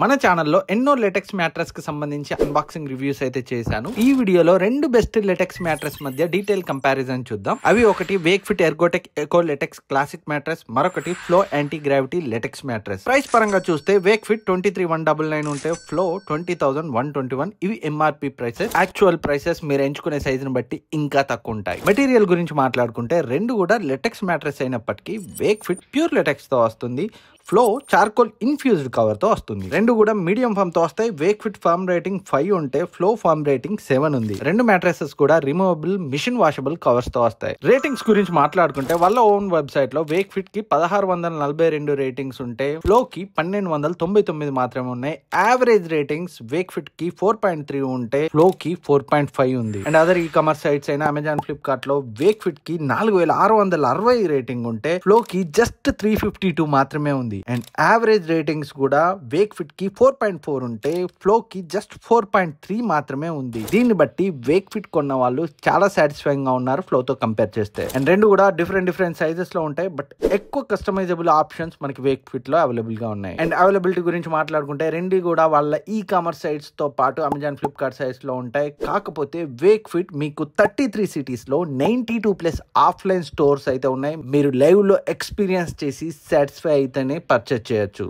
మన ఛానల్లో ఎన్నో లేటెక్స్ మ్యాట్రెస్ కి సంబంధించి అన్బాక్సింగ్ రివ్యూస్ అయితే చేశాను. ఈ వీడియోలో రెండు బెస్ట్ లేటెక్స్ మ్యాట్రెస్ మధ్య డీటెయిల్ కంపారిజన్ చూద్దాం. అవి ఒకటి Wakefit Ergotech eco latex classic mattress, మరొకటి Flo anti gravity latex mattress. Price పరంగా చూస్తే వేక్ఫిట్ 23,199 ఉంటే ఫ్లో 20,121. ఇవి ఎంఆర్పి ప్రైసెస్. యాక్చువల్ ప్రైసెస్ మీరు ఎంచుకునే సైజుని బట్టి ఇంకా తక్కువ ఉంటాయి. మెటీరియల్ గురించి మాట్లాడుకుంటే రెండు కూడా లేటెక్స్ మ్యాట్రెస్ అయినప్పటికీ వేక్ఫిట్ ప్యూర్ లేటెక్స్ తో వస్తుంది, ఫ్లో చార్కోల్ ఇన్ఫ్యూజ్డ్ కవర్ తో వస్తుంది. రెండు కూడా మీడియం ఫామ్ తో వస్తాయి. వేక్ఫిట్ ఫామ్ రేటింగ్ 5 ఉంటే ఫ్లో ఫామ్ రేటింగ్ 7 ఉంది. రెండు మ్యాట్రెసెస్ కూడా రిమూవబుల్ మిషన్ వాషబుల్ కవర్స్ తో వస్తాయి. రేటింగ్స్ గురించి మాట్లాడుకుంటే వాళ్ళ ఓన్ వెబ్సైట్ లో వేక్ఫిట్ కి 1642 రేటింగ్స్ ఉంటే ఫ్లో కి 1299 మాత్రమే ఉన్నాయి. యావరేజ్ రేటింగ్స్ వేక్ఫిట్ కి 4.3 ఉంటే ఫ్లో కి 4.5 ఉంది. And other e commerce sites అయిన అమెజాన్, ఫ్లిప్కార్ట్ లో వేక్ఫిట్ కి 4660 రేటింగ్ ఉంటే ఫ్లో కి జస్ట్ 352 మాత్రమే ఉంది. అండ్ యావరేజ్ రేటింగ్స్ కూడా వేక్ఫిట్ కి 4.4 ఉంటే ఫ్లో కి జస్ట్ 4.3 మాత్రమే ఉంది. దీన్ని బట్టి వేక్ఫిట్ కొన్న వాళ్ళు చాలా సాటిస్ఫైయింగ్ గా ఉన్నారు ఫ్లో తో కంపేర్ చేస్తే. అండ్ రెండు కూడా డిఫరెంట్ సైజెస్ లో ఉంటాయి, బట్ ఎక్కువ కస్టమైజబుల్ ఆప్షన్స్ మనకి వేక్ఫిట్ లో అవైలబుల్ గా ఉన్నాయి. అండ్ అవైలబిలిటీ గురించి మాట్లాడుకుంటే రెండు కూడా వాళ్ళ ఈ కామర్స్ సైట్స్ తో పాటు అమెజాన్, ఫ్లిప్కార్ట్ సైట్స్ లో ఉంటాయి. కాకపోతే వేక్ఫిట్ మీకు 33 సిటీస్ లో 92+ ఆఫ్లైన్ స్టోర్స్ అయితే ఉన్నాయి. మీరు లైవ్ లో ఎక్స్పీరియన్స్ చేసి సాటిస్ఫై అయితేనే పర్చేస్ చేయొచ్చు.